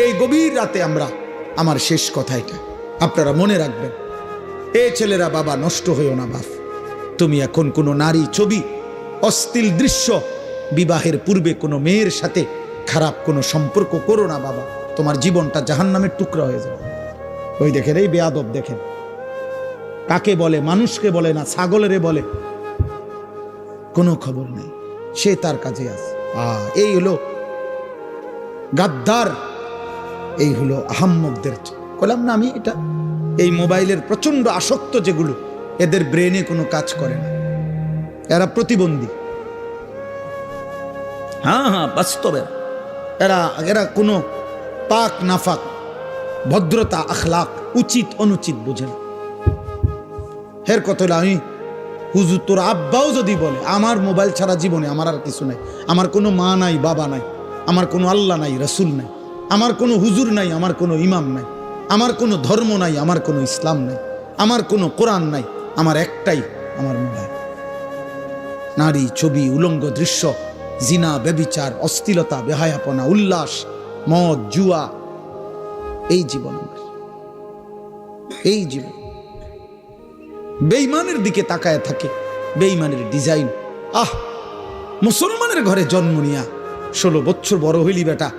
এই গভীর রাতে আমার শেষ কথা এটা, আপনারা মনে রাখবেন। এ ছেলেরা, বাবা নষ্ট হইও না বাপ। তুমি এখন কোনো নারী ছবি, অশ্লীল দৃশ্য, বিবাহের পূর্বে কোনো মেয়ের সাথে খারাপ কোনো সম্পর্ক করো না বাবা, তোমার জীবনটা জাহান্নামের টুকরা হয়ে যাবে। ওই দেখেন, এই বেয়াদব দেখেন, কাকে বলে, মানুষকে বলে না, ছাগলেরে বলে, কোনো খবর নেই, সে তার কাজে আছে। এই হলো গাদ্দার, এই হলো আহাম্মকদের। বললাম না আমি, এটা এই মোবাইলের প্রচন্ড আসক্ত যেগুলো, এদের ব্রেনে কোনো কাজ করে না, এরা প্রতিবন্ধী। হ্যাঁ, বাস্তবে এরা কোনো পাক নাফাক, ভদ্রতা, আখলাক, উচিত অনুচিত বোঝে না। এর কথা হলো, আমি হুজুর তোর আব্বাও যদি বলে আমার মোবাইল ছাড়া জীবনে আমার আর কিছু নাই, আমার কোনো মা নাই, বাবা নাই, আমার কোনো আল্লাহ নাই, রসুল নাই, আমার কোনো হুজুর নাই, আমার কোনো ইমাম নাই, আমার কোনো ধর্ম নাই, আমার কোনো ইসলাম নাই, আমার কোনো কোরআন নাই, আমার একটাই আমার মোবাইল। নারী, ছবি, উলঙ্গ দৃশ্য, জিনা, ব্যভিচার, অশ্লীলতা, বেহায়াপনা, উল্লাস, মদ, জুয়া, এই জীবন আমার, এই জীবন। বেঈমানের দিকে তাকায় থাকে, বেঈমানের ডিজাইন। মুসলমানের ঘরে জন্ম নিয়া 16 বছর বড় হইলি বেটা,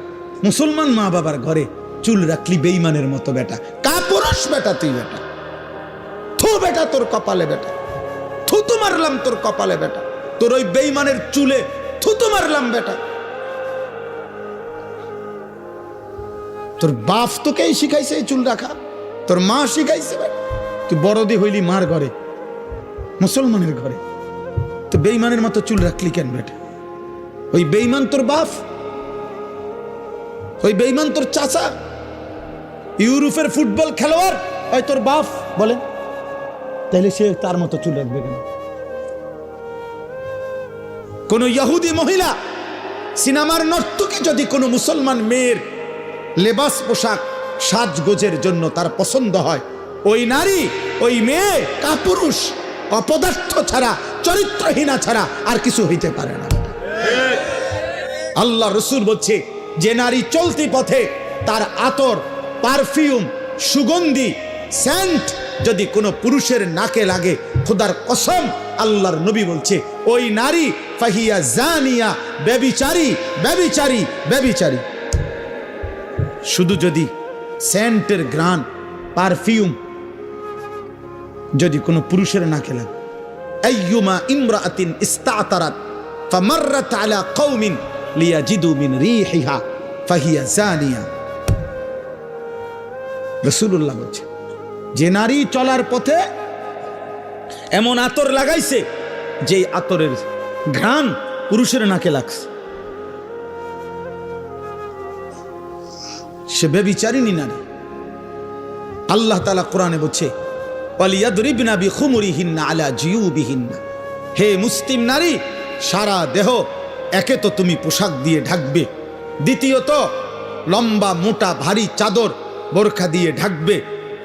মুসলমান মা বাবার ঘরে চুল রাখলি বেঈমানের মতো বেটা, কাপুরুষ বেটা তুই বেটা। থু বেটা তোর কপালে বেটা, থুতু মারলাম তোর কপালে বেটা, তোর ওই বেঈমানের চুলে থুতু মারলাম বেটা। তোর বাপ তোকেই শিখাইছে এই চুল রাখা, তোর মা শিখাইছে বেটা। তুই বড়দি হইলি মার ঘরে, মুসলমানের ঘরে, তো বেঈমানের মতো চুল রাখলি কেন বেটা? ওই বেঈমান তোর বাপ, ওই বেঈমান তোর চাচা, ইউরোপের ফুটবল খেলোয়াড় ওই তোর বাপ বলেন, তাহলে সে তার মতো চুল রাখবে কেন? কোন ইহুদি মহিলা, সিনেমার নর্তকী যদি কোনো মুসলমান মেয়ের লেবাস, পোশাক, সাজগোজের জন্য তার পছন্দ হয়, ওই নারী, ওই মেয়ে কাপুরুষ, অপদার্থ ছাড়া, চরিত্রহীনা ছাড়া আর কিছু হইতে পারে না। আল্লাহ রসুল বলছে, যে নারী চলতি পথে তার আতর, পারফিউম, সুগন্ধি, সেন্ট যদি কোনো পুরুষের নাকে লাগে, খোদার কসম আল্লাহর নবী বলছে ওই নারী ফাহিয়া জানিয়া, ব্যভিচারী, ব্যভিচারী, ব্যভিচারী। শুধু যদি সেন্টের ঘ্রাণ, পারফিউম যদি কোনো পুরুষের নাকে লাগে, আইয়ুমা ইমরাআতিন ইস্তাতারাত ফামাররাত আলা কওমিন লিয়াজিদু মিন রিহিহা ফাহিয়া জানিয়া। রাসূলুল্লাহ বলেছে, যে নারী চলার পথে এমন আতর লাগাইছে যে আতরের ঘ্রাণ পুরুষের নাকে লাগছে, সে ব্যভিচারিণী নারী। আল্লাহ তাআলা কোরআনে বলছে, ওয়ালিয়াদরিবনা বিখুমুরিহিন্না আলা জিয়ুবিহিন্না। হে মুসলিম নারী, সারা দেহ একে তো তুমি পোশাক দিয়ে ঢাকবে, দ্বিতীয়ত লম্বা মোটা ভারী চাদর, বোরখা দিয়ে ঢাকবে।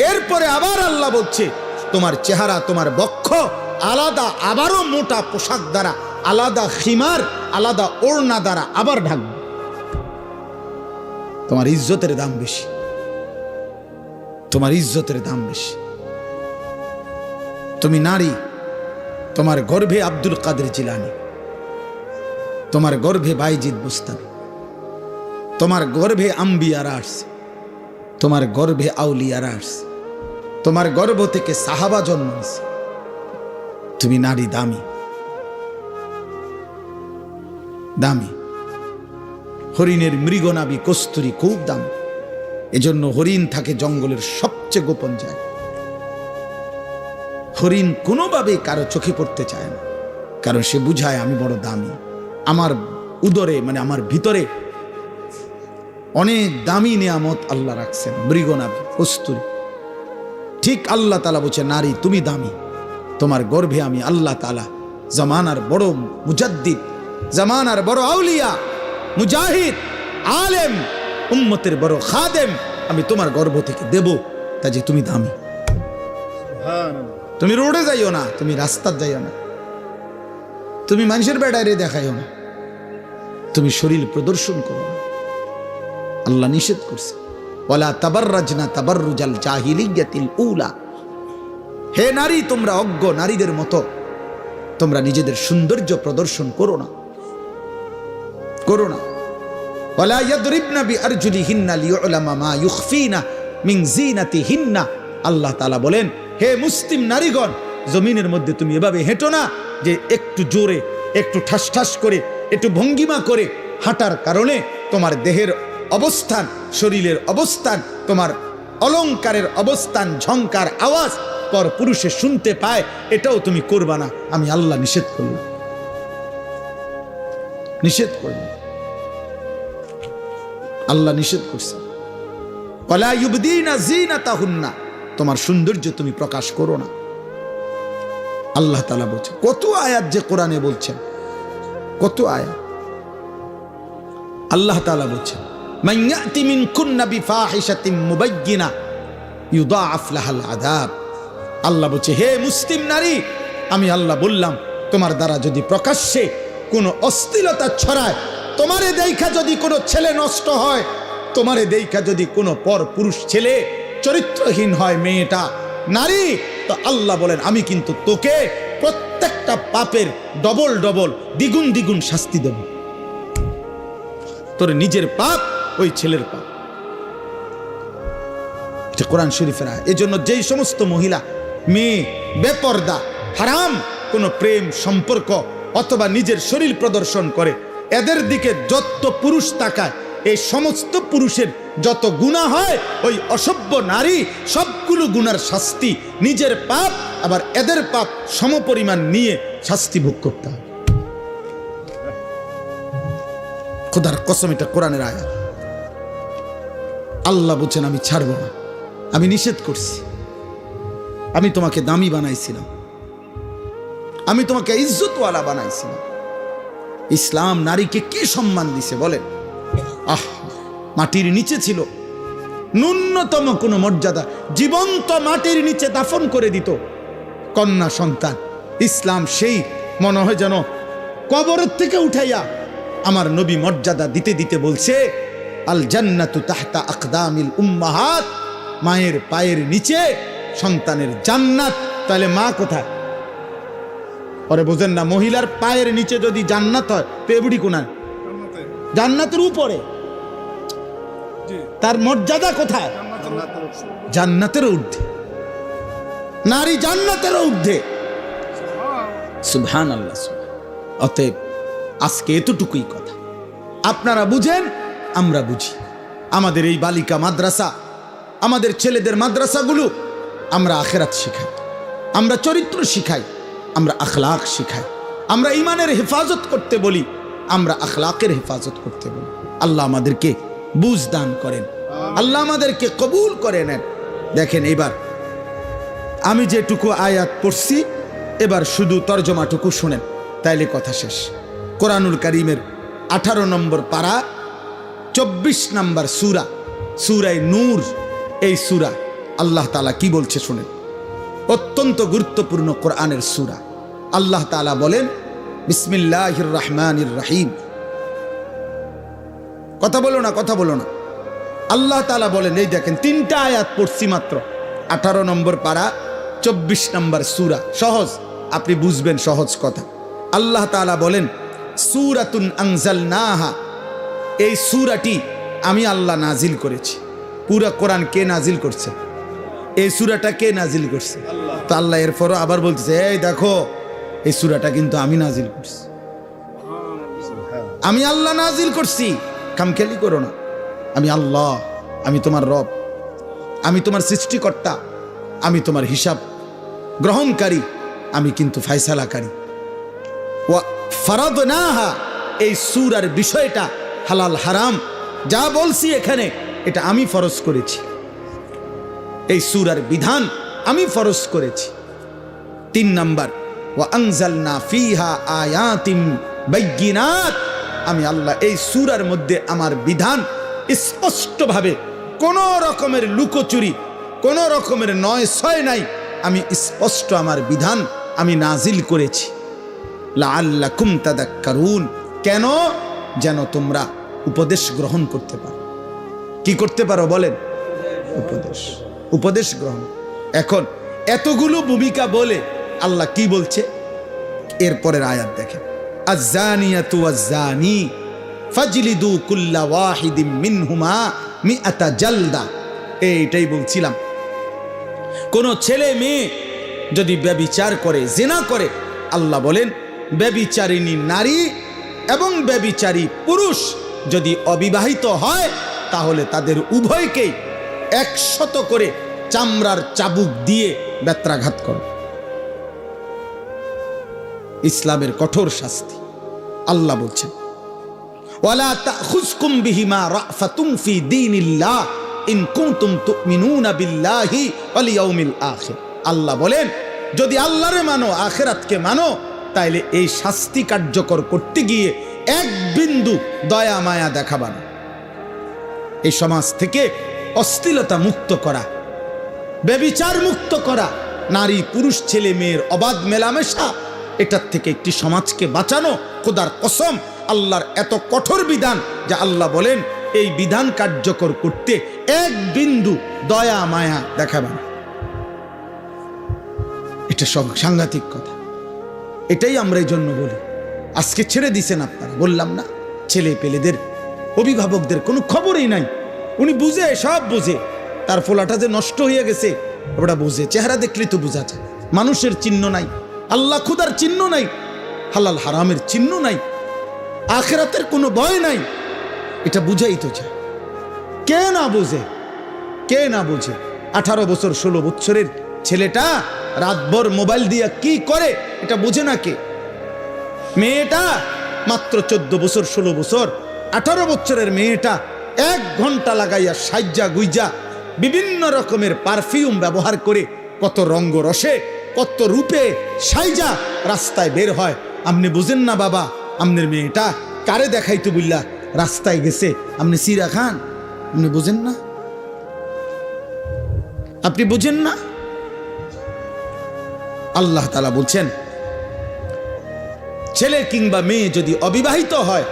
এরপরে আবার আল্লাহ বলছে, তোমার চেহারা, তোমার বক্ষ আলাদা, আবারও মোটা পোশাক দ্বারা, আলাদা খিমার, আলাদা ওড়না দ্বারা আবার ঢাকবে। তোমার ইজ্জতের দাম বেশি, তোমার ইজ্জতের দাম বেশি। তুমি নারী, তোমার গর্ভে আব্দুল কাদের জিলানী, তোমার গর্ভে বাইজিদ বুস্তামি, তোমার গর্ভে আম্বিয়ারা আসছে, তোমার গর্ভে আউলিয়ারা আসছে, তোমার গর্ভ থেকে সাহাবা জন্ম নিয়েছে। তুমি নারী দামি, দামি। হরিণের মৃগনাভি কস্তুরী খুব দামি, এজন্য হরিণ থাকে জঙ্গলের সবচেয়ে গোপন জায়গায়। হরিণ কোনোভাবে কারো চোখে পড়তে চায় না, কারণ সে বুঝায় আমি বড় দামি, আমার উদরে মানে আমার ভিতরে অনেক দামি নিয়ামত আল্লাহ রাখছেন, মৃগনাভি, কস্তুরী। ঠিক আল্লাহ তাআলা বলছে, নারী তুমি দামি, তোমার গর্ভে আমি আল্লাহ তাআলা জামানার বড় মুজাদ্দিদ, জামানার বড় আউলিয়া, মুজাহিদ, আলেম, উম্মতের বড় খাদেম আমি তোমার গর্ভ থেকে দেব। তা যে তুমি দামি। তুমি রোডে যাইও না, তুমি রাস্তার যাইও না, তুমি মানুষের বেড়ায় দেখাইও না, তুমি শরীর প্রদর্শন করো না, আল্লাহ নিষেধ করছে, ওয়ালা তাবাররাজনা তাবাররুজাল জাহিলিয়াতিল উলা। হে নারী, তোমরা অজ্ঞ নারীদের মতো তোমরা নিজেদের সৌন্দর্য প্রদর্শন করো না, করো না। ওয়ালা ইয়াদরিবনা বিআরজুলিহিন্না লিয়ুলামা মা ইউখফিনা মিন যিনাতিহিন্না। আল্লাহ তাআলা বলেন, হে মুসলিম নারীগণ, জমিনের মধ্যে তুমি এভাবে হেঁটো না যে একটু জোরে, একটু ঠাস ঠাস করে, একটু ভঙ্গিমা করে হাঁটার কারণে তোমার দেহের অবস্থান, শরীরের অবস্থান, তোমার অলংকারের অবস্থান, ঝংকার আওয়াজ পর পুরুষে শুনতে পায়, এটাও তুমি করবা না। আমি আল্লাহ নিষেধ করলাম, নিষেধ করলাম, আল্লাহ নিষেধ করছে। ওয়ালা ইউবদিনা যিনাতাহুন্না, তোমার সৌন্দর্য তুমি প্রকাশ করো না। আল্লাহ তাআলা বলছেন, কত আয়াত যে কোরআনে বলছেন, কত আয়াত। আল্লাহ তাআলা বলছেন, মান ইয়াতি মিনকুন্না বিফাহিশাতিন মুবায়্যিনা ইউদাআফ লাহাল আযাব। আল্লাহ বলছে, হে মুসলিম নারী, আমি আল্লাহ বললাম, তোমার দ্বারা যদি প্রকাশ্যে কোনো অশ্লীলতা ছড়ায়, তোমারে দেখা যদি কোনো ছেলে নষ্ট হয়, তোমারে দেখা যদি কোনো পর পুরুষ ছেলে চরিত্রহীন হয়, মেয়েটা নারী, তো আল্লাহ বলেন, আমি কিন্তু তোকে প্রত্যেকটা পাপের ডবল ডবল, দ্বিগুণ দ্বিগুণ শাস্তি দেব। তোর নিজের পাপ, ওই ছেলের পাপ। এটা কোরআন শরীফের আয়াত। এজন্য যেই সমস্ত মহিলা, মেয়ে বেপর্দা, হারাম কোনো প্রেম সম্পর্ক অথবা নিজের শরীর প্রদর্শন করে, এদের দিকে যত পুরুষ তাকায়, এই সমস্ত পুরুষের যত গুনাহ হয়, ওই অসভ্য নারী সবগুলো গুনার শাস্তি, নিজের পাপ আবার এদের পাপ সমপরিমাণ নিয়ে শাস্তি ভোগ করতে হবে। খোদার কসম, এটা কোরআনের আয়াত। আল্লাহ বলছেন, আমি ছাড়ব না, আমি নিষেধ করছি। আমি তোমাকে দামি বানাইছিলাম, আমি তোমাকে ইজ্জতওয়ালা বানাইছিলাম। ইসলাম নারীকে কি সম্মান দিছে বলেন? মাটির নিচে ছিল, ন্যূনতম কোনো মর্যাদা, জীবন্ত মাটির নিচে দাফন করে দিত কন্যা সন্তান। ইসলাম সেই মনে হয় যেন কবরের থেকে উঠাইয়া আমার নবী মর্যাদা দিতে দিতে বলছে, আল জান্নাতু তাহতা আকদামিল উম্মাহাত, মায়ের পায়ের নিচে সন্তানের জান্নাত। তাহলে মা কোথায়? পরে বোঝেন না, মহিলার পায়ের নিচে যদি জান্নাত হয়, পেবুড়ি কোনায়? জান্নাতের উপরে। তার মর্যাদা কোথায়? জান্নাতের ঊর্ধ্বে। নারী জান্নাতের ঊর্ধ্বে। সুবহানাল্লাহ। অতএব আজকে এতটুকুই কথা, আপনারা বুঝেন, আমরা বুঝি। আমাদের এই বালিকা মাদ্রাসা, আমাদের ছেলেদের মাদ্রাসাগুলো, আমরা আখিরাত শিখাই, আমরা চরিত্র শিখাই, আমরা আখলাক শিখাই, আমরা ইমানের হেফাজত করতে বলি, আমরা আখলাকের হেফাজত করতে বলি। আল্লাহ আমাদেরকে বুঝ দান করেন, আল্লাহ আমাদেরকে কবুল করে নেন। দেখেন, এবার আমি যেটুকু আয়াত পড়ছি, এবার শুধু তর্জমাটুকু শুনেন, তাইলে কথা শেষ। কোরআনুল কারীমের 18 নম্বর পারা, 24 নম্বর সূরা, সূরায়ে নূর। এই সূরা আল্লাহ তাআলা কি বলছে শুনেন, অত্যন্ত গুরুত্বপূর্ণ কোরআনের সূরা। আল্লাহ তাআলা বলেন, বিসমিল্লাহির রহমানির রহিম। কথা বলো না, কথা বলো না। আল্লাহ তাআলা বলেন, এই দেখেন, 3টা আয়াত পড়ছি মাত্র, 18 নম্বর পারা, 24 নম্বর সূরা। সহজ, আপনি বুঝবেন সহজ কথা। আল্লাহ তাআলা বলেন, সূরাতুন আনজালনাহা, এই সূরাটি আমি আল্লাহ নাজিল করেছি। পুরা কোরআন কে নাজিল করছে? এই সূরাটা কে নাজিল করছে? তো আল্লাহ এরপরও আবার বলতেছে, এই দেখো, এই সূরাটা কিন্তু আমি নাজিল করছি, আমি আল্লাহ নাজিল করছি। খামখেয়ালি করো না। আমি আল্লাহ, আমি তোমার রব, আমি তোমার সৃষ্টিকর্তা, আমি তোমার হিসাব গ্রহণকারী, আমি কিন্তু ফায়সালাকারী। ওয়া ফারাদনাহা, এই সূরার বিষয়টা হালাল হারাম যা বলছি এখানে, এটা আমি ফরজ করেছি। এই সূরার বিধান আমি ফরজ করেছি। 3 নাম্বার, ওয়া আনজালনা ফিহা আয়াতিন বাইয়িনাত, আমি আল্লাহ এই সূরার মধ্যে আমার বিধান স্পষ্টভাবে, কোন রকমের লুকোচুরি, কোন রকমের নয় ছয় নাই, আমি স্পষ্ট আমার বিধান আমি নাজিল করেছি। লাআল্লাকুম তাদাক্কারুন, কেন? যেন তোমরা উপদেশ গ্রহণ করতে পারো। কি করতে পারো বলেন? উপদেশ, উপদেশ গ্রহণ। এখন এতগুলো ভূমিকা বলে আল্লাহ কি বলছে এরপরের আয়াত দেখেন, আয-যানিয়াতু ওয়াজ-যানি ফাজলিদু কুল্লা ওয়াহিদিম মিনহুমা মিআতা জালদা। এইটাই বলছিলাম, কোন ছেলে মেয়ে যদি ব্যভিচার করে, জিনা করে, আল্লাহ বলেন ব্যভিচারিণী নারী এবং ব্যভিচারী পুরুষ যদি অবিবাহিত হয় তাহলে তাদের উভয়কেই 100 করে চামড়ার চাবুক দিয়ে বেত্রাঘাত করো। ইসলামের কঠোর শাস্তি। আল্লাহ বলছেন ওয়ালা তাখুযকুম বিহিমা রাফাতুম ফি দীনিল্লাহ ইন কুনতুম তুমিনুনা বিল্লাহি ওয়াল ইয়াউমিল আখির। আল্লাহ বলেন যদি আল্লাহরে মানো, আখিরাতকে মানো, তাইলে এই শাস্তি কার্যকর করতে গিয়ে এক বিন্দু দয়া মায়া দেখাবা না। এই সমাজ থেকে অশ্লীলতা মুক্ত করা, ব্যভিচার মুক্ত করা, নারী পুরুষ ছেলে মেয়ের অবাধ মেলামেশা, এটার থেকে একটি সমাজকে বাঁচানো। খোদার কসম, আল্লাহর এত কঠোর বিধান যে আল্লাহ বলেন এই বিধান কার্যকর করতে এক বিন্দু দয়া মায়া দেখাবা না। এটা সব সাংঘাতিক কথা। এটাই আমরা এই জন্য বলি, আজকে ছেড়ে দিছেন আপনারা, বললাম না, ছেলে পেলেদের অভিভাবকদের কোনো খবরই নাই। উনি বুঝে, সব বুঝে, তার ফোলাটা যে নষ্ট হয়ে গেছে ওটা বুঝে, চেহারা দেখলে তো বোঝা যায়। মানুষের চিহ্ন নাই, আল্লাহ খুদার চিহ্ন নাই, হালাল হারামের চিহ্ন নাই, আখিরাতের কোনো ভয় নাই, এটা বুঝাই তো চায়। কে না বুঝে, কে না বুঝে? 18 বছর 16 বছরের ছেলেটা রাতভর মোবাইল দিয়ে কি করে এটা বুঝে না কে? মেয়েটা মাত্র 14 বছর 16 বছর, 18 বছরের মেয়েটা 1 ঘন্টা লাগাইয়া সাজ্জা গুইজা বিভিন্ন রকমের পারফিউম ব্যবহার করে কত রঙ্গ রসে কত রূপে সাইজা রাস্তায় বের হয়। আপনি বুঝেন না বাবা, আপনার মেয়েটা কারে দেখাইতে বুঝলা রাস্তায় গেছে, আপনি সিরা খান, আপনি বুঝেন না? আপনি বুঝেন না? আল্লাহ তাআলা বলছেন ছেলে কিংবা মেয়ে যদি অবিবাহিত হয়,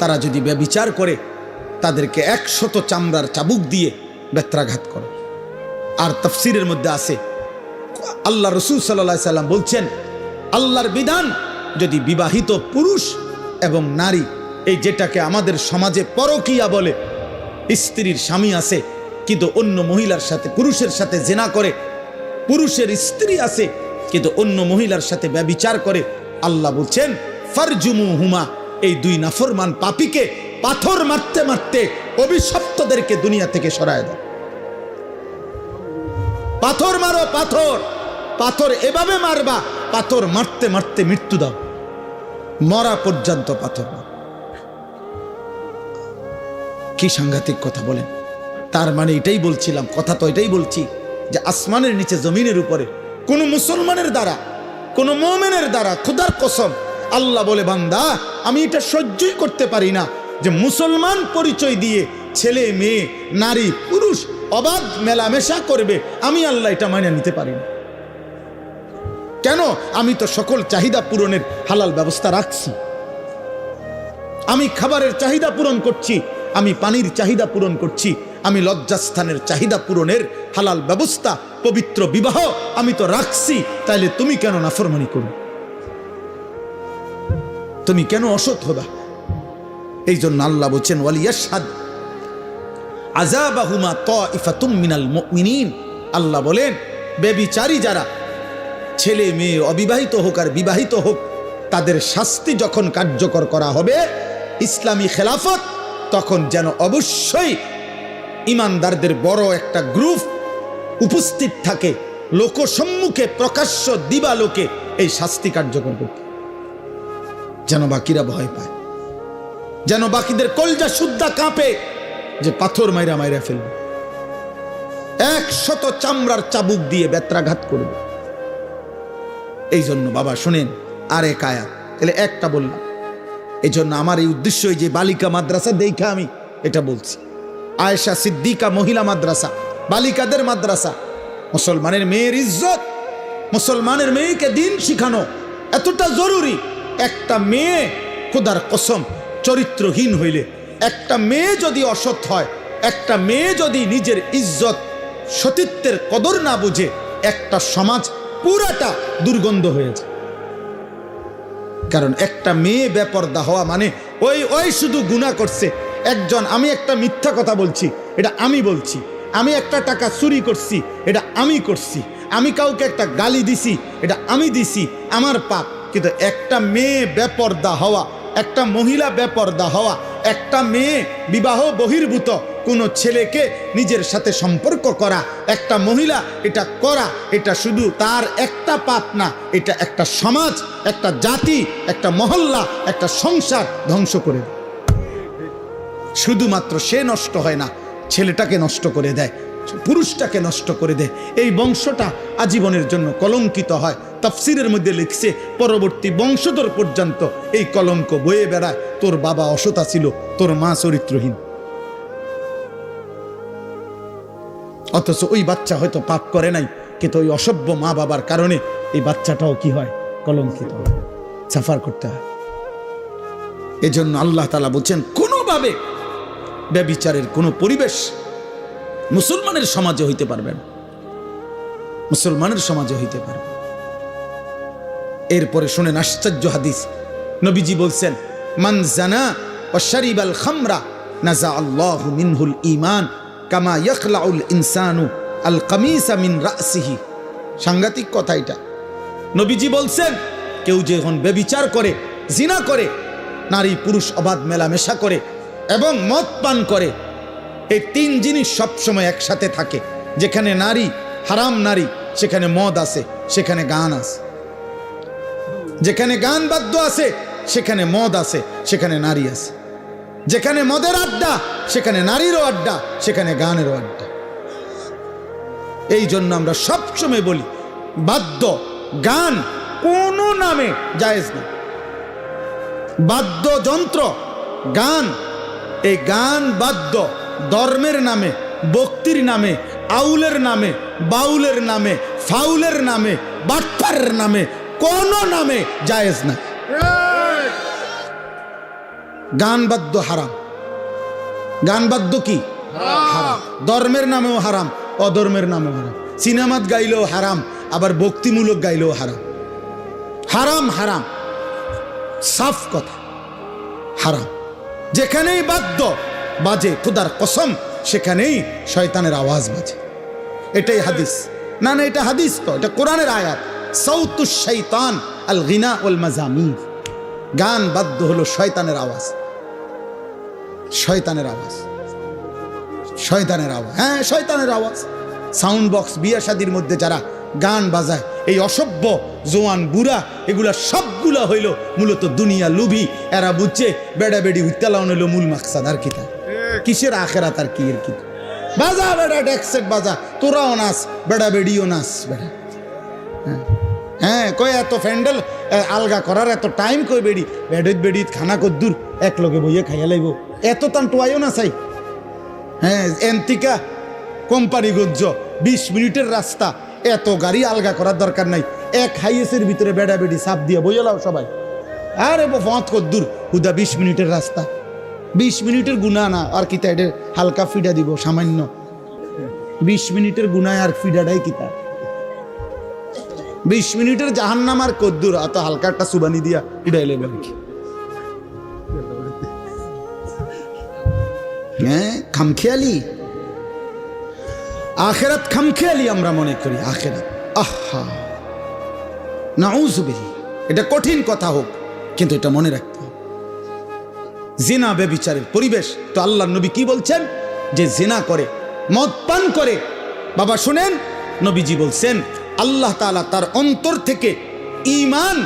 তারা যদি ব্যভিচার করে, তাদেরকে 100 চামড়ার চাবুক দিয়ে বেত্রাঘাত করো। আর তাফসীরের মধ্যে আছে আল্লাহ রাসূল সাল্লাল্লাহু আলাইহি সাল্লাম বলছেন আল্লাহর বিধান যদি বিবাহিত পুরুষ এবং নারী, এই যেটাকে আমাদের সমাজে পরকীয়া বলে, স্ত্রীর স্বামী আছে কিন্তু অন্য মহিলার সাথে, পুরুষের সাথে জিনা করে, পুরুষের স্ত্রী আছে কিন্তু অন্য মহিলার সাথে ব্যভিচার করে, আল্লাহ বলছেন ফারজুমুহুমা, এই 2 নাফরমান পাপীকে পাথর মারতে মারতে অভিশপ্তদেরকে দুনিয়া থেকে সরায় দাও। পাথর মারো, পাথর, পাথর এভাবে মারবা, পাথর মারতে মারতে মৃত্যু দাও, মরা পর্যন্ত পাথর মার। কি সাংঘাতিক কথা বলেন! তার মানে এটাই বলছিলাম, কথা তো এটাই বলছি যে আসমানের নিচে জমিনের উপরে কোন মুসলমানের দ্বারা, কোন মুমিনের দ্বারা, খোদার কসম আল্লাহ বলে বান্দা আমি এটা সহ্যই করতে পারি না যে মুসলমান পরিচয় দিয়ে ছেলে মেয়ে নারী পুরুষ অবাধ মেলামেশা করবে। আমি আল্লাহ এটা মানিয়ে নিতে পারি না। কেন? আমি তো সকল চাহিদা পূরণের হালাল ব্যবস্থা রাখছি। আমি খাবারের চাহিদা পূরণ করছি, আমি পানির চাহিদা পূরণ করছি, আমি লজ্জাস্থানের চাহিদা পূরণের হালাল ব্যবস্থা, পবিত্র বিবাহ আমি তো রাখছি। তাইলে তুমি কেন নাফরমানি করো? তুমি কেন অসৎ হবা? এই জন্য আল্লাহ বলছেন ওয়ালিয়াশহাদ আযাবাহুমা তাইফাতুম মিনাল মুমিনিন। আল্লাহ বলেন ব্যভিচারী যারা, ছেলে মেয়ে অবিবাহিত হোক আর বিবাহিত হোক, তাদের শাস্তি যখন কার্যকর করা হবে ইসলামী খেলাফত, তখন যেন অবশ্যই ইমানদারদের বড় একটা গ্রুপ উপস্থিত থাকে, লোকসম্মুখে প্রকাশ্য দিবালোকে এই শাস্তি কার্যকর করতে, যেন বাকিরা ভয় পায়, যেন বাকিদের কলজা সুদ্ধা কাঁপে যে পাথর মাইরা মাইরা ফেলবে, 100 চামড়ার চাবুক দিয়ে বেত্রাঘাত করবে। এই জন্য বাবা শুনেন আর এক আয়াত, তাহলে একটা বললাম। এই জন্য আমার এই উদ্দেশ্য, যে বালিকা মাদ্রাসা দেখা আমি এটা বলছি, আয়েশা সিদ্দিকা মহিলা মাদ্রাসা, বালিকাদের মাদ্রাসা, মুসলমানের মেয়ের ইজ্জত, মুসলমানের মেয়েকে দিন শিখানো এতটা জরুরি। একটা মেয়ে খোদার কসম চরিত্রহীন হইলে, একটা মেয়ে যদি অসৎ হয়, একটা মেয়ে যদি নিজের ইজ্জত সতীত্বের কদর না বুঝে, একটা সমাজ পুরাটা দুর্গন্ধ হয়ে যায়। কারণ একটা মেয়ে বেপরদা হওয়া মানে ওই শুধু গুনাহ করছে। একজন, আমি একটা মিথ্যা কথা বলছি, এটা আমি বলছি। আমি একটা টাকা চুরি করছি, এটা আমি করছি। আমি কাউকে একটা গালি দিছি, এটা আমি দিছি, আমার পাপ। কিন্তু একটা মেয়ে বেপরদা হওয়া, একটা মহিলা বেপরদা হওয়া, একটা মেয়ে বিবাহ বহির্ভূত কোনো ছেলেকে নিজের সাথে সম্পর্ক করা, একটা মহিলা এটা করা, এটা শুধু তার একটা পাপ না, এটা একটা সমাজ, একটা জাতি, একটা মহল্লা, একটা সংসার ধ্বংস করে দেয়। শুধুমাত্র সে নষ্ট হয় না, ছেলেটাকে নষ্ট করে দেয়, পুরুষটাকে নষ্ট করে দেয়। এই বংশটা আজীবনের জন্য কলঙ্কিত হয়। তাফসিরের মধ্যে লিখছে, পরবর্তী বংশধর পর্যন্ত এই কলঙ্ক বয়ে বেড়ায়। তোর বাবা অসতা ছিল, তোর মা চরিত্রহীন। অথচ ওই বাচ্চা হয়তো পাপ করে নাই, কিন্তু ওই অসভ্য মা বাবার কারণে এই বাচ্চাটাও কি হয়, কলঙ্কিত হয়, সাফার করতে হয়। এজন্য আল্লাহ তাআলা বলছেন, কোনোভাবে ব্যভিচারের কোনো পরিবেশ মুসলমানের সমাজে হইতে পারবে না, মুসলমানের সমাজে হইতে পারবে। এরপরে শুনেন আশ্চর্য হাদিস। নবীজি বলছেন, মান জানা ওয়া শারিবাল খামরা নাজা আল্লাহু মিনহুল ঈমান কামা ইয়াখলাউল ইনসানু আল কামিসা মিন রাসিহি। সাংঘাতিক কথা এটা। নবীজি বলছেন, কেউ যখন ব্যভিচার করে, জিনা করে, নারী পুরুষ অবাধ মেলামেশা করে এবং মদ পান করে, এই তিন জিনিস সবসময় একসাথে থাকে। যেখানে নারী, হারাম নারী, সেখানে মদ আছে, সেখানে গান আছে। যেখানে গান বাদ্য আছে, সেখানে মদ আছে, সেখানে নারী আছে। যেখানে মদের আড্ডা, সেখানে নারীরও আড্ডা, সেখানে গানেরও আড্ডা। এই জন্য আমরা সবসময় বলি, বাদ্য গান কোনো নামে জায়েজ না। বাদ্যযন্ত্র, গান, এই গান বাদ্য ধর্মের নামে, ভক্তির নামে, আউলের নামে, বাউলের নামে, ফাউলের নামে, বাটপারের নামে, কোন নামে জায়েজ না। গান বাদ্য হারাম। গান বাদ্য কি? হারাম। ধর্মের নামেও হারাম, অধর্মের নামেও হারাম। সিনেমাত গাইলেও হারাম, আবার ভক্তিমূলক গাইলেও হারাম। হারাম হারাম, সাফ কথা, হারাম। যেখানেই বাদ্য বাজে, খোদার কসম, সেখানেই শয়তানের আওয়াজ বাজে। এটাই হাদিস। না না, এটা হাদিস তো, এটা কোরআনের আয়াত। সাউতুশ শাইতান আল গিনা ওয়াল মাজামির। গান বাদ্য হলো শয়তানের আওয়াজ, শয়তানের আওয়াজ, শয়তানের আওয়াজ। হ্যাঁ, শয়তানের আওয়াজ। সাউন্ড বক্স, বিয়ে শাদির মধ্যে যারা গান বাজায়, এই অসভ্য জোয়ান বুড়া, এগুলা সবগুলা হইল মূলত দুনিয়া লুভি। এরা বুঝছে বেড়া বেড়ি উত্তালাউন হইল মূল মাকসাদ। আর কি তা কিসের আখেরাত আর কি এর কি? বাজা বেড়া, ডেকসেট বাজা, তোরাও নাচ, বেড়া বেড়িও নাচ বেড়া। হ্যাঁ, কই এত ফ্যান্ডেল আলগা করার এত টাইম কই? বেড়ি বেড়িত বেড়িত খানা কদ্দুর এক লগে বইয়ে খাইয়া লাইব, এত তান টোয়াইও না চাই। হ্যাঁ, এন্তিকা কোম্পানি গজ্জ 20 মিনিটের রাস্তা, এত গাড়ি আলগা করার দরকার নাই। এক হাইয়েসের ভিতরে বেড়া বেড়ি সাপ দিয়ে বইয়ে লাও সবাই। আরে ফত কদ্দুর, হুদা 20 মিনিটের রাস্তা, 20 মিনিটের গুণা না। আর কি তাই হালকা ফিডা দিব সামান্য, 20 মিনিটের গুণায় আর ফিডাটাই কি তা? 20 মিনিটের জাহান্নাম আর কদ্দুর, অত হালকা একটা সুবানি দিয়া ফিডাইলে বলে কি? হ্যাঁ, খামখেয়ালি আখেরাত, খামখেয়ালি আমরা মনে করি আখেরাত। আহা, নাউযুবিল্লাহ। এটা কঠিন কথা হোক, কিন্তু এটা মনে রাখতে হবে। জিনা ব্যভিচারের পরিবেশ তো আল্লাহর নবী কি বলছেন? যে জিনা করে, মদ পান করে, বাবা শুনেন, নবীজি বলছেন আল্লাহ তাআলা তার অন্তর থেকে ঈমান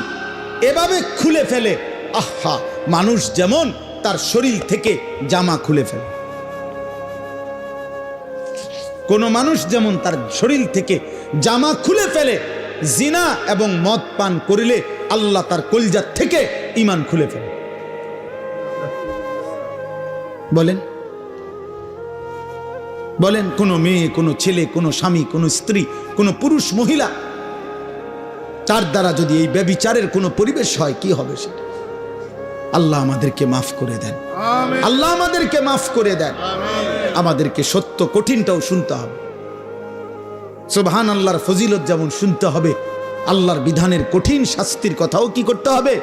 এভাবে খুলে ফেলে, আহা, মানুষ যেমন তার শরীর থেকে জামা খুলে ফেলে। কোন মানুষ যেমন তার শরীর থেকে জামা খুলে ফেলে, জিনা এবং মদ পান করিলে আল্লাহ তার কলিজা থেকে ঈমান খুলে ফেলে। বলেন বলেন, কোন মেয়ে, কোন ছেলে, কোন স্বামী, কোন স্ত্রী, কোন পুরুষ মহিলা, তার দ্বারা যদি এই ব্যভিচারের কোন পরিবেশ হয়, কি হবে সেটা? আল্লাহ আমাদেরকে মাফ করে দেন, আল্লাহ আমাদেরকে মাফ করে দেন। আমাদেরকে সত্য কঠিনটাও শুনতে হবে। সুবহান আল্লাহর ফজিলত যেমন শুনতে হবে, আল্লাহর বিধানের কঠিন শাস্তির কথাও কি করতে হবে?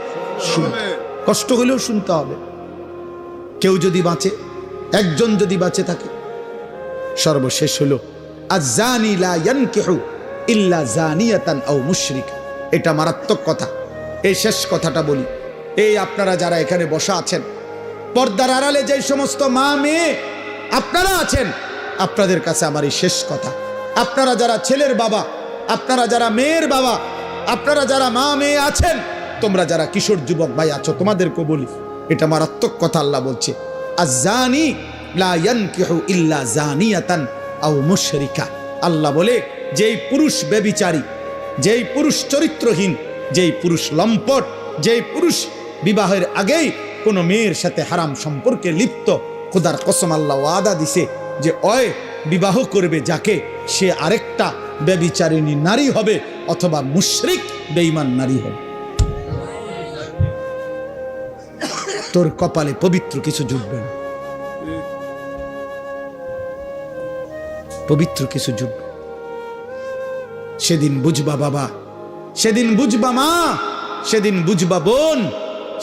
শুনতে, কষ্ট হলেও শুনতে হবে। কেউ যদি বাঁচে, একজন যদি বাঁচে থাকে, সর্বশেষ হলো আয-যানি লা ইয়ানকিহু ইল্লা যানিয়াতান আও মুশরিকা। এটা মারাত্মক কথা। এই শেষ কথাটা বলি, এই আপনারা যারা এখানে বসা আছেন, পর্দার আড়ালে যে সমস্ত মা মেয়ে আপনারা আছেন, আপনাদের কাছে আমার এই শেষ কথা, আপনারা যারা ছেলের বাবা, আপনারা যারা মেয়ের বাবা, আপনারা যারা মা মেয়ে আছেন, তোমরা যারা কিশোর যুবক ভাই আছো, তোমাদেরকে বলি, এটা মারাত্মক কথা। আল্লাহ বলছে আয-যানি লা ইয়ানকিহু ইল্লা যানিয়াতান আও মুশরিকা। আল্লাহ বলে যেই পুরুষ ব্যভিচারী, যেই পুরুষ চরিত্রহীন, যেই পুরুষ লম্পট, যেই পুরুষ বিবাহের আগেই কোনো মেয়ের সাথে হারাম সম্পর্কে লিপ্ত, খোদার কসম আল্লাহ ওয়াদা দিছে যে ওই বিবাহ করবে যাকে, সে আরেকটা ব্যভিচারিণী নারী হবে অথবা মুশরিক বেঈমান নারী হবে। তোর কপালে পবিত্র কিছু জুটবে না, পবিত্র কিছু জুটবে। সেদিন বুঝবা বাবা, সেদিন বুঝবা মা, সেদিন বুঝবা বোন,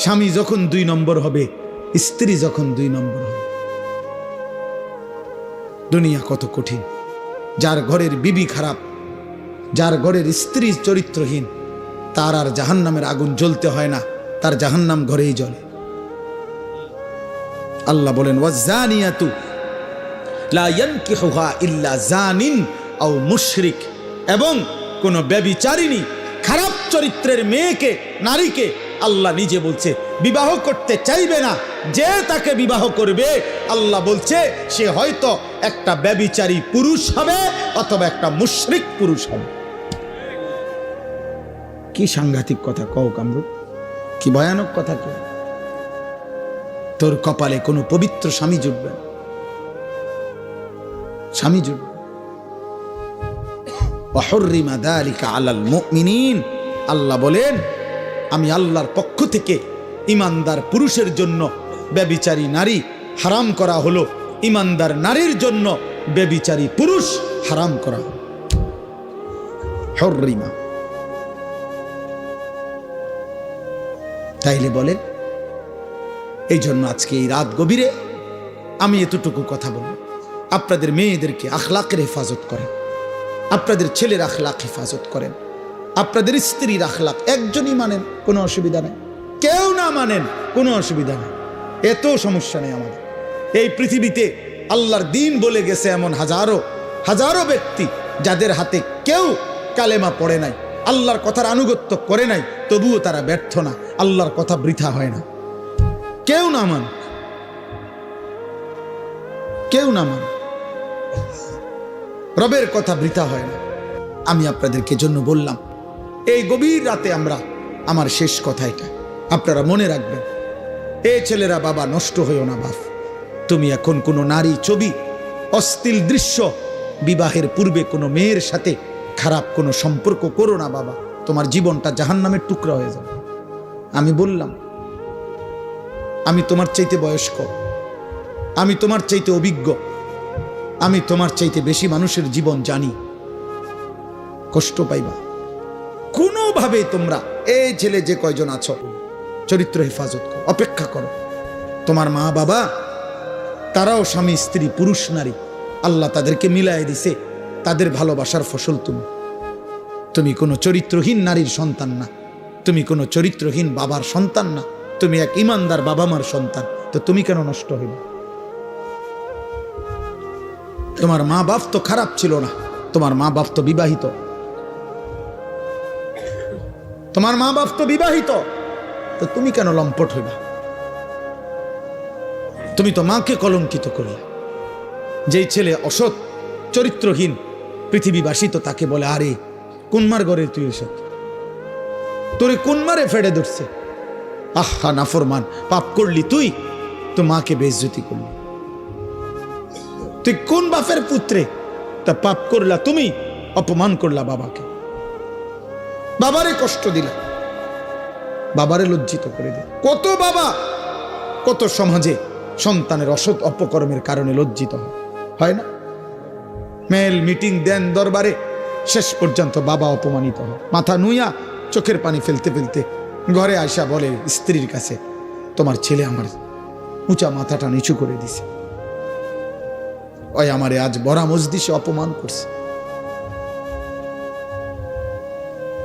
স্বামী যখন 2 নম্বর হবে, স্ত্রী যখন 2 নম্বর হবে। দুনিয়া কত কঠিন। যার ঘরের বিবি খারাপ, যার ঘরের স্ত্রী চরিত্রহীন, তার আর জাহান্নামের আগুন জ্বলতে হয় না, তার জাহান্নাম ঘরেই জ্বলে। আল্লাহ বলেন ওয়াজ-যানিয়াতু লা ইয়ানকিহুহা ইল্লা যানিন আও মুশরিক। এবং কোন ব্যভিচারিণী খারাপ চরিত্রের মেয়েকে, নারীকে আল্লাহ নিজে বলছে বিবাহ করতে চাইবে না। যে তাকে বিবাহ করবে, আল্লাহ বলছে সে হয়তো একটা ব্যভিচারী পুরুষ হবে অথবা একটা মুশরিক পুরুষ হবে। কি সাংঘাতিক কথা কও কামরুল, কি ভয়ানক কথা। কি তোর কপালে কোনো পবিত্র স্বামী জুটবে না, স্বামী জুটবে। ওয়াহুররিমা যালিকা আলাল মুমিনিন। আল্লাহ বলেন আমি আল্লাহর পক্ষ থেকে ঈমানদার পুরুষের জন্য ব্যভিচারী নারী হারাম করা হলো, ঈমানদার নারীর জন্য ব্যভিচারী পুরুষ হারাম করা হলো। হুররিমা। তাইলে বলেন, এই জন্য আজকে এই রাত গভীরে আমি এতটুকু কথা বলব, আপনাদের মেয়েদেরকে আখলাকের হেফাজত করেন, আপনাদের ছেলের আখলাক হেফাজত করেন, আপনাদের স্ত্রীর আখলাক। একজনই মানেন, কোনো অসুবিধা নেই, কেউ না মানেন কোনো অসুবিধা নেই, এত সমস্যা নেই আমাদের। এই পৃথিবীতে আল্লাহর দিন বলে গেছে এমন হাজারো হাজারো ব্যক্তি যাদের হাতে কেউ কালেমা পড়ে নাই, আল্লাহর কথার আনুগত্য করে নাই, তবুও তারা ব্যর্থ না, আল্লাহর কথা বৃথা হয় না। কেউ না মান, কেউ না মান, রবের কথা বৃথা হয় না। আমি আপনাদেরকে জন্য বললাম এই গভীর রাতে আমরা, আমার শেষ কথা এটা, আপনারা মনে রাখবেন, এই ছেলেরা বাবা নষ্ট হইও না বাপ। তুমি এখন কোনো নারী ছবি, অশ্লীল দৃশ্য, বিবাহের পূর্বে কোনো মেয়ের সাথে খারাপ কোনো সম্পর্ক করো না বাবা, তোমার জীবনটা জাহান্নামের টুকরা হয়ে যাবে। আমি বললাম, আমি তোমার চাইতে বয়স্ক, আমি তোমার চাইতে অভিজ্ঞ, আমি তোমার চাইতে বেশি মানুষের জীবন জানি। কষ্ট পাইবা কোনোভাবে। তোমরা এই ছেলে যে কয়জন আছো, চরিত্র হেফাজত করো, অপেক্ষা করো। তোমার মা বাবা তারাও স্বামী স্ত্রী, পুরুষ নারী, আল্লাহ তাদেরকে মিলাই দিছে, তাদের ভালোবাসার ফসল তুমি। তুমি কোনো চরিত্রহীন নারীর সন্তান না, তুমি কোনো চরিত্রহীন বাবার সন্তান না, তুমি এক ইমানদার বাবা মার সন্তান। তো তুমি কেন নষ্ট হইবে? তোমার মা বাপ তো খারাপ ছিল না, তোমার মা বাপ তো বিবাহিত, তোমার মা বাপ তো বিবাহিত, তো তুমি কেন লম্পট হইবা? তুমি তো মাকে কলঙ্কিত করলে। যেই ছেলে অসৎ চরিত্রহীন, পৃথিবীবাসী তো তাকে বলে আরে কোন মার ঘরে তুই এসব, তোরে কোন মারে ফেড়ে ধরছে, আহা নাফরমান, পাপ করলি তুই, তো মাকে বেইজ্জতি করলি। তুই কোন বাপের পুত্রে, তা পাপ করলা তুমি, অপমান করলা বাবাকে, বাবারে কষ্ট দিলা, বাবারে লজ্জিত করে দিল। কত বাবা, কত সমাজে সন্তানের অসৎ অপকর্মের কারণে লজ্জিত হয়। হয় না? মেল মিটিং দেন দরবারে, শেষ পর্যন্ত বাবা অপমানিত হয়, মাথা নুইয়া চোখের পানি ফেলতে ফেলতে ঘরে আয়সা বলে স্ত্রীর কাছে, তোমার ছেলে আমার উঁচা মাথাটা নিচু করে দিছে, ওই আমারে আজ বড়া মজলিসে অপমান করছে।